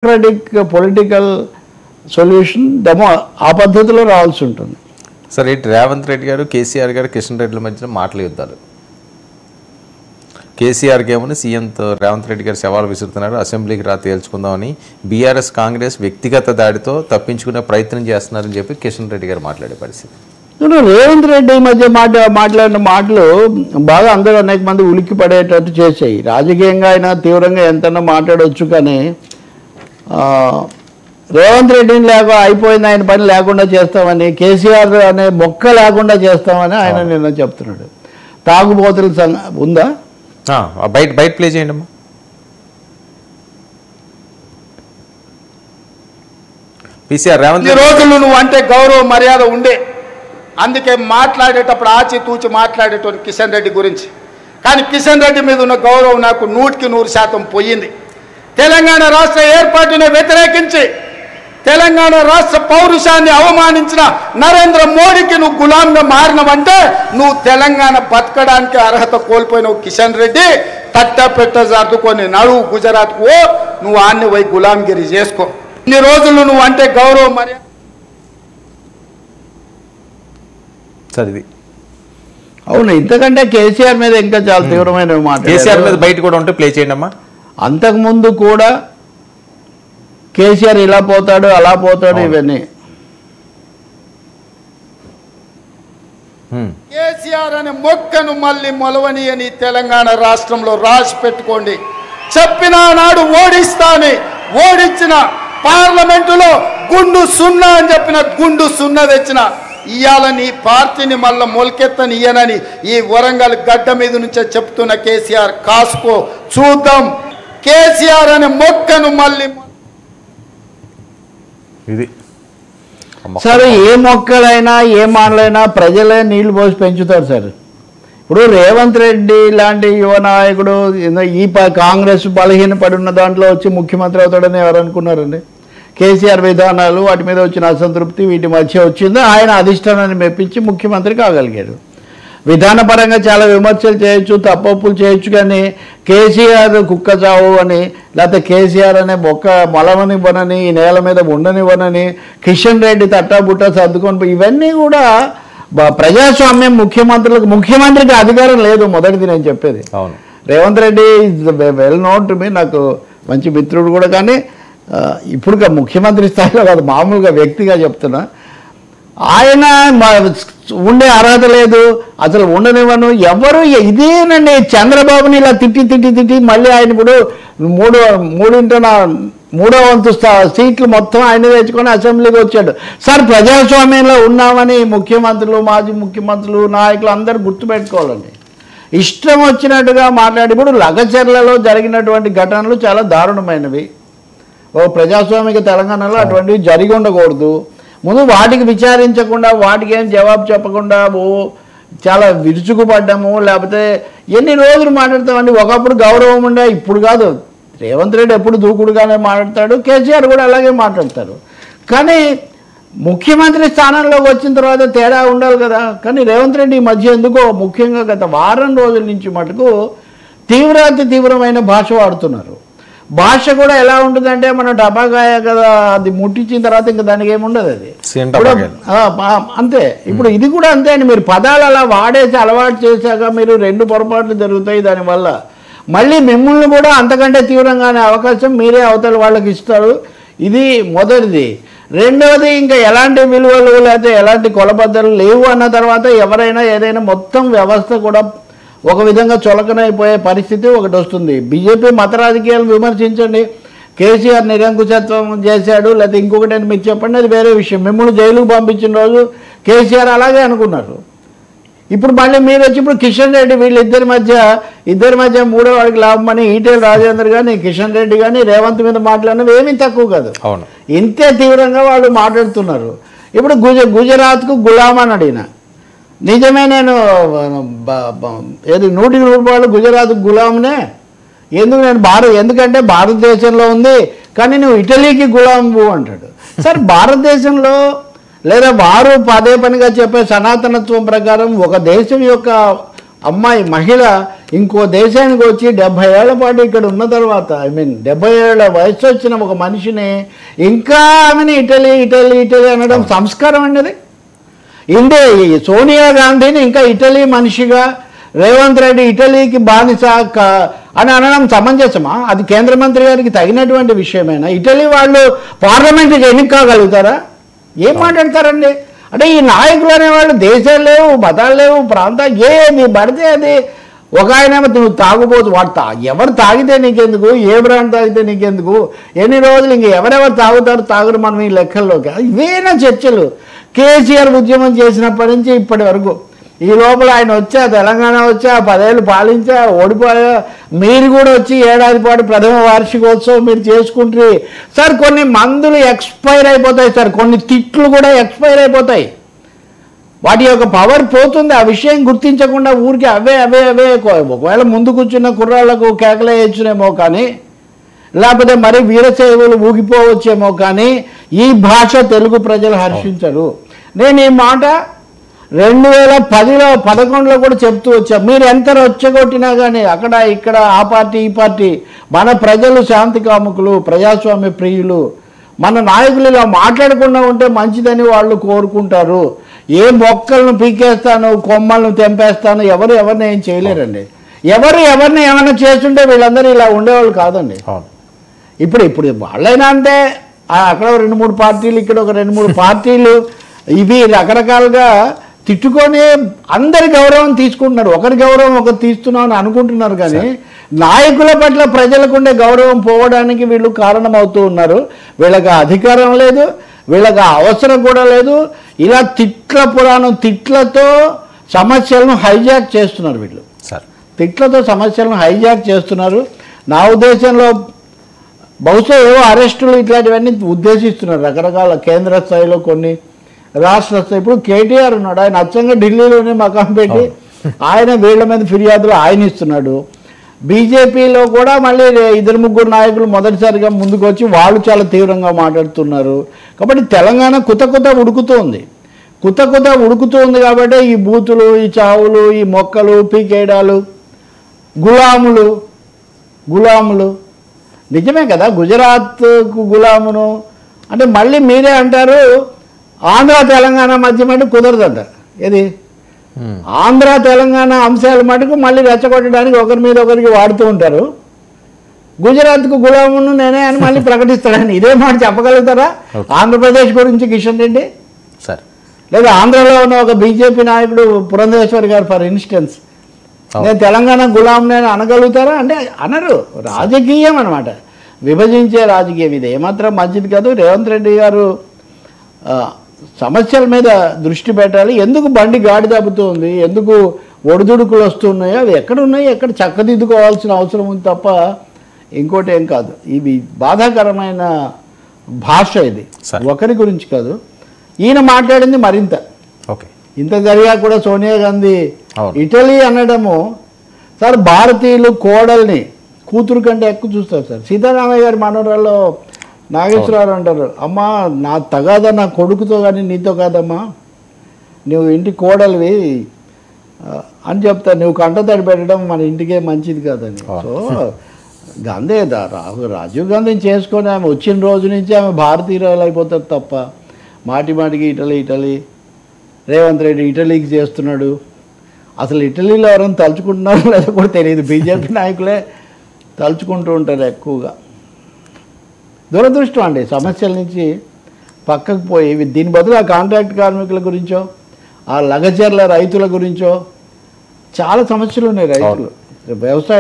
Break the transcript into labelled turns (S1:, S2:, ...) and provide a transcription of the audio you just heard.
S1: Political solution demo ఆ పద్ధతిలో రావాల్సి ఉంటుంది.
S2: సరే, ఇటు రేవంత్ రెడ్డి గారు, కేసీఆర్ గారు, కిషన్ రెడ్డిల మధ్యన మాటల యుద్ధాలు. కేసీఆర్కి ఏమని సీఎంతో రేవంత్ రెడ్డి గారు సవాల్ విసురుతున్నారు, అసెంబ్లీకి రా తేల్చుకుందామని. బీఆర్ఎస్ కాంగ్రెస్ వ్యక్తిగత దాడితో తప్పించుకునే ప్రయత్నం చేస్తున్నారని చెప్పి కిషన్ రెడ్డి గారు మాట్లాడే పరిస్థితి.
S1: రేవంత్ రెడ్డి మధ్య మాట్లాడిన మాటలు బాగా అందరూ అనేక మంది ఉలిక్కి పడేటట్టు చేసాయి. రాజకీయంగా అయినా తీవ్రంగా ఎంతైనా మాట్లాడవచ్చు, కానీ రేవంత్ రెడ్డిని అయిపోయింది ఆయన పని లేకుండా చేస్తామని, కేసీఆర్ అనే మొక్క లేకుండా చేస్తామని ఆయన నిన్న చెప్తున్నాడు. తాగుబోతుల ఉందా?
S2: బయట ప్లే చేయండి అమ్మా. పీసీఆర్ రేవంత్
S3: ఈ రోజులు నువ్వు అంటే గౌరవ మర్యాద ఉండే, అందుకే మాట్లాడేటప్పుడు ఆచితూచి మాట్లాడేటోని కిషన్ రెడ్డి గురించి. కానీ కిషన్ రెడ్డి మీద ఉన్న గౌరవం నాకు 100% పోయింది. తెలంగాణ రాష్ట్ర ఏర్పాటుని వ్యతిరేకించి తెలంగాణ రాష్ట్ర పౌరుషాన్ని అవమానించిన నరేంద్ర మోడీకి నువ్వు గులాంగా మారినవంటే నువ్వు తెలంగాణ బతకడానికి అర్హత కోల్పోయినవు. కిషన్ రెడ్డి తట్టపెట్ట సర్దుకొని నడువు గుజరాత్కు, నువ్వు ఆన్ని పోయి గులాంగిరి చేసుకో. ఇన్ని రోజులు నువ్వు అంటే గౌరవ మర్యాద.
S2: సరే,
S1: అవును, ఇంతకంటే కేసీఆర్ మీద ఇంకా చాలా తీవ్రమైన మాట.
S2: కేసీఆర్ మీద బయట కూడా ఉంటే ప్లే చేయండి అమ్మా.
S1: అంతకుముందు కూడా కేసీఆర్ ఇలా పోతాడు అలా పోతాడు ఇవన్నీ.
S3: కేసీఆర్ అనే మొక్కను మళ్ళీ మొలవని అని తెలంగాణ రాష్ట్రంలో రాసి పెట్టుకోండి. చెప్పిన నాడు ఓడిస్తాని, ఓడించిన పార్లమెంటులో గుండు సున్నా అని చెప్పిన గుండు సున్నా తెచ్చిన ఇవాళ నీ పార్టీని మళ్ళీ మొలకెత్తనియనని ఈ వరంగల్ గడ్డ మీద నుంచే చెప్తున్న కేసీఆర్ కాసుకో, చూద్దాం కేసీఆర్ అనే మొక్కను మళ్ళీ.
S2: ఇది
S1: సరే, ఏ మొక్కలైనా ఏ మానలైనా ప్రజలే నీళ్లు పోసి పెంచుతారు సార్. ఇప్పుడు రేవంత్ రెడ్డి లాంటి యువ నాయకుడు ఈ కాంగ్రెస్ బలహీనపడి ఉన్న దాంట్లో వచ్చి ముఖ్యమంత్రి అవుతాడని ఎవరు అనుకున్నారండి? కేసీఆర్ విధానాలు, వాటి మీద వచ్చిన అసంతృప్తి, వీటి మధ్య వచ్చింది ఆయన అధిష్టానాన్ని మెప్పించి ముఖ్యమంత్రి కాగలిగాడు. విధానపరంగా చాలా విమర్శలు చేయొచ్చు, తప్పొప్పులు చేయొచ్చు, కానీ కేసీఆర్ కుక్క చావు అని, లేకపోతే కేసీఆర్ అనే మొక్క మొలవనివ్వనని, ఈ నేల మీద ఉండనివ్వనని, కిషన్ రెడ్డి తట్టాబుట్టా సర్దుకొని, ఇవన్నీ కూడా ప్రజాస్వామ్యం. ముఖ్యమంత్రికి అధికారం లేదు. మొదటిది నేను చెప్పేది.
S2: అవును,
S1: Revanth Reddy is well known to me, నాకు మంచి మిత్రుడు కూడా, కానీ ఇప్పుడు ముఖ్యమంత్రి స్థాయిలో కాదు, మామూలుగా వ్యక్తిగా చెప్తున్నా. ఆయన ఉండే అర్హత లేదు, అసలు ఉండనివ్వను ఎవరు. ఇదేనండి చంద్రబాబుని ఇలా తిట్టి మళ్ళీ ఆయన ఇప్పుడు మూడో వంతు సీట్లు మొత్తం ఆయన తెచ్చుకొని అసెంబ్లీకి వచ్చాడు. సార్, ప్రజాస్వామ్యంలో ఉన్నామని ముఖ్యమంత్రులు, మాజీ ముఖ్యమంత్రులు, నాయకులు అందరూ గుర్తుపెట్టుకోవాలండి. ఇష్టం వచ్చినట్టుగా మాట్లాడి, ఇప్పుడు లగచర్లలో జరిగినటువంటి ఘటనలు చాలా దారుణమైనవి. ప్రజాస్వామిక తెలంగాణలో అటువంటివి జరిగి ఉండకూడదు. ముందు వాటికి విచారించకుండా, వాటికి ఏం జవాబు చెప్పకుండా చాలా విరుచుకుపడ్డాము. లేకపోతే ఎన్ని రోజులు మాట్లాడతామండి. ఒకప్పుడు గౌరవం ఉండే, ఇప్పుడు కాదు. రేవంత్ రెడ్డి ఎప్పుడు దూకుడుగానే మాట్లాడతాడు, కేసీఆర్ కూడా అలాగే మాట్లాడతారు. కానీ ముఖ్యమంత్రి స్థానంలోకి వచ్చిన తర్వాత తేడా ఉండాలి కదా. కానీ రేవంత్ రెడ్డి ఈ మధ్య ఎందుకో, ముఖ్యంగా గత వారం రోజుల నుంచి మటుకు తీవ్రమైన భాష వాడుతున్నారు. భాష కూడా ఎలా ఉంటుందంటే, మనం టపాకాయ కదా, అది ముట్టించిన తర్వాత ఇంకా దానికి ఏముండదు, అది అంతే. ఇప్పుడు ఇది కూడా అంతే అండి. మీరు పదాలు అలా వాడేసి అలవాటు చేశాక మీరు 2 పొరపాట్లు జరుగుతాయి. దానివల్ల మళ్ళీ మిమ్మల్ని కూడా అంతకంటే తీవ్రంగానే అవకాశం మీరే అవతల వాళ్ళకి ఇస్తారు. ఇది మొదటిది. రెండవది, ఇంకా ఎలాంటి విలువలు లేకపోతే ఎలాంటి కొలబద్దలు లేవు అన్న తర్వాత ఎవరైనా ఏదైనా మొత్తం వ్యవస్థ కూడా ఒక విధంగా చులకనైపోయే పరిస్థితి ఒకటి వస్తుంది. బీజేపీ మత రాజకీయాలు విమర్శించండి, కేసీఆర్ నిరంకుశత్వం చేశాడు లేకపోతే ఇంకొకటి అని మీరు చెప్పండి, అది వేరే విషయం. మిమ్మల్ని జైలుకు పంపించిన రోజు కేసీఆర్ అలాగే అనుకున్నారు. ఇప్పుడు మళ్ళీ మీరు వచ్చి ఇప్పుడు కిషన్ రెడ్డి, వీళ్ళిద్దరి మధ్య మూడో వాడికి లాభమని ఈటెల రాజేందర్ కానీ, కిషన్ రెడ్డి కానీ రేవంత్ మీద మాట్లాడినవి ఏమీ తక్కువ కాదు. ఇంతే తీవ్రంగా వాళ్ళు మాట్లాడుతున్నారు. ఇప్పుడు గుజరాత్కు గులాం అని అడిగిన, నిజమే, నేను 100% గుజరాత్ గులాంనే. ఎందుకంటే భారతదేశంలో ఉంది, కానీ నువ్వు ఇటలీకి గులాంబు అంటాడు. సార్, భారతదేశంలో లేదా వారు పదే పనిగా చెప్పే సనాతనత్వం ప్రకారం ఒక దేశం యొక్క అమ్మాయి, మహిళ ఇంకో దేశానికి వచ్చి 70 ఏళ్ల పాటు ఇక్కడ ఉన్న తర్వాత 70 ఏళ్ల వయసు వచ్చిన ఒక మనిషిని ఇంకా ఆమెని ఇటలీ ఇటలీ ఇటలీ అనడం సంస్కారం అండి. సోనియా గాంధీని ఇంకా ఇటలీ మనిషిగా, రేవంత్ రెడ్డి ఇటలీకి బానిస అని అనడం సమంజసమా? అది కేంద్ర మంత్రి గారికి తగినటువంటి విషయమేనా? ఇటలీ వాళ్ళు పార్లమెంట్కి ఎన్నికగలుగుతారా? ఏం మాట్లాడతారండి? అంటే ఈ నాయకులు అనేవాళ్ళు దేశాలు లేవు, మతాలు లేవు, ప్రాంతాలు ఏది పడితే అది. ఒక ఆయన నువ్వు తాగుపోతు, వాడు ఎవరు తాగితే నీకెందుకు, ఏ బ్రాండ్ తాగితే నీకెందుకు, ఎన్ని రోజులు ఇంక ఎవరెవరు తాగుతారు తాగురు మనం ఈ లెక్కల్లోకి. ఇవేనా చర్చలు? కేసీఆర్ ఉద్యమం చేసినప్పటి నుంచి ఇప్పటి వరకు ఈ లోపల ఆయన వచ్చా, తెలంగాణ వచ్చా, 10 ఏళ్ళు పాలించా, ఓడిపోయా, మీరు కూడా వచ్చి ఏడాది పాటు ప్రథమ వార్షికోత్సవం మీరు చేసుకుంటారు సార్. కొన్ని మందులు ఎక్స్పైర్ అయిపోతాయి సార్, కొన్ని తిట్లు కూడా ఎక్స్పైర్ అయిపోతాయి, వాటి యొక్క పవర్ పోతుంది. ఆ విషయం గుర్తించకుండా ఊరికి అవే అవే అవే ఒకవేళ ముందు కూర్చున్న కుర్రాళ్లకు కేకలేయచ్చునేమో కానీ, లేకపోతే మరి వీరసేవలు ఊగిపోవచ్చేమో కానీ ఈ భాష తెలుగు ప్రజలు హర్షించరు. నేను ఈ మాట 2010లో 11లో కూడా చెప్తూ వచ్చా. మీరు ఎంత రొచ్చగొట్టినా కానీ అక్కడ ఇక్కడ ఆ పార్టీ ఈ పార్టీ, మన ప్రజలు శాంతి కాముకులు, ప్రజాస్వామ్య ప్రియులు, మన నాయకులు ఇలా మాట్లాడకుండా ఉంటే మంచిదని వాళ్ళు కోరుకుంటారు. ఏ మొక్కలను పీకేస్తాను, కొమ్మలను తెంపేస్తాను, ఎవరు ఎవరిని ఏం చేయలేరండి. ఎవరిని ఏమైనా చేస్తుంటే వీళ్ళందరూ ఇలా ఉండేవాళ్ళు కాదండి. ఇప్పుడు వాళ్ళైనా అంటే అక్కడ 2-3 పార్టీలు, ఇక్కడ ఒక 2-3 పార్టీలు, ఇవి రకరకాలుగా తిట్టుకొని అందరి గౌరవం తీసుకుంటున్నారు. ఒకరి గౌరవం ఒకరు తీస్తున్నాం అని అనుకుంటున్నారు కానీ నాయకుల పట్ల ప్రజలకు ఉండే గౌరవం పోవడానికి వీళ్ళు కారణమవుతూ ఉన్నారు. వీళ్ళకి అధికారం లేదు, వీళ్ళకి అవసరం కూడా లేదు. ఇలా తిట్ల పురాణం, తిట్లతో సమస్యలను హైజాక్ చేస్తున్నారు వీళ్ళు. తిట్లతో సమస్యలను హైజాక్ చేస్తున్నారు. నా ఉద్దేశంలో బహుశా ఏవో అరెస్టులు ఇట్లాంటివన్నీ ఉద్దేశిస్తున్నారు రకరకాల కేంద్ర స్థాయిలో, కొన్ని రాష్ట్ర స్థాయి. ఇప్పుడు కేటీఆర్ ఉన్నాడు, ఆయన అచ్చంగా ఢిల్లీలోనే మకాం పెట్టి ఆయన వీళ్ళ మీద ఫిర్యాదులు ఆయన ఇస్తున్నాడు. బీజేపీలో కూడా మళ్ళీ 2-3 నాయకులు మొదటిసారిగా ముందుకు వచ్చి వాళ్ళు చాలా తీవ్రంగా మాట్లాడుతున్నారు. కాబట్టి తెలంగాణ కుత ఉడుకుతుంది కాబట్టి ఈ బూతులు, ఈ చావులు, ఈ మొక్కలు పీకేయడాలు, గులాములు నిజమే కదా. గుజరాత్కు గులామును అంటే మళ్ళీ మీరే అంటారు ఆంధ్ర తెలంగాణ మధ్య మటుకు కుదరదంటారు. ఏది ఆంధ్ర తెలంగాణ అంశాల మటుకు మళ్ళీ రెచ్చగొట్టడానికి ఒకరి మీద ఒకరికి వాడుతూ ఉంటారు. గుజరాత్కు గులామును నేనే అని మళ్ళీ ప్రకటిస్తాడని ఇదే మాట చెప్పగలుగుతారా ఆంధ్రప్రదేశ్ గురించి కిషన్ రెడ్డి? లేదా ఆంధ్రలో ఉన్న ఒక బీజేపీ నాయకుడు పురంధేశ్వరి గారు ఫర్ ఇన్స్టెన్స్ నేను తెలంగాణ గులాంని అనగలుగుతారా అంటే అనరు. రాజకీయం అనమాట, విభజించే రాజకీయం. ఇది ఏమాత్రం మంచిది కాదు. రేవంత్ రెడ్డి గారు సమస్యల మీద దృష్టి పెట్టాలి. ఎందుకు బండి గాడి తప్పుతుంది, ఎందుకు ఒడిదుడుకులు వస్తున్నాయో అవి ఎక్కడ ఉన్నాయి, ఎక్కడ చక్కదిద్దుకోవాల్సిన అవసరం ఉంది తప్ప ఇంకోటి ఏం కాదు. ఇవి బాధాకరమైన భాష. ఇది ఒకరి గురించి కాదు, ఈయన మాట్లాడింది మరింత. ఇంత జరిగా కూడా సోనియా గాంధీ ఇటలీ అనడము సార్. భారతీయులు కోడల్ని కూతురు కంటే ఎక్కువ చూస్తారు సార్. సీతారామయ్య గారి మనవరాల్లో నాగేశ్వరరావు అంటారు, అమ్మా నా తగాదా నా కొడుకుతో కానీ నీతో కాదమ్మా, నువ్వు ఇంటి కోడలివి అని చెప్తా, నువ్వు కంటతడి పెట్టడం మన ఇంటికే మంచిది కాదని. సో గాంధీ రాజీవ్ గాంధీని చేసుకొని ఆమె వచ్చిన రోజు నుంచి ఆమె భారతీయురాలు అయిపోతారు తప్ప మాటికి ఇటలీ రేవంత్ రెడ్డి ఇటలీకి చేస్తున్నాడు. అసలు ఇటలీలో ఎవరైనా తలుచుకుంటున్నారో లేదో కూడా తెలియదు. బీజేపీ నాయకులే తలుచుకుంటూ ఉంటారు ఎక్కువగా. దురదృష్టం అండి. సమస్యల నుంచి పక్కకు పోయి దీని బదులు ఆ కాంట్రాక్ట్ కార్మికుల గురించో, ఆ లగచర్ల రైతుల గురించో చాలా సమస్యలు ఉన్నాయి. రైతులు వ్యవసాయ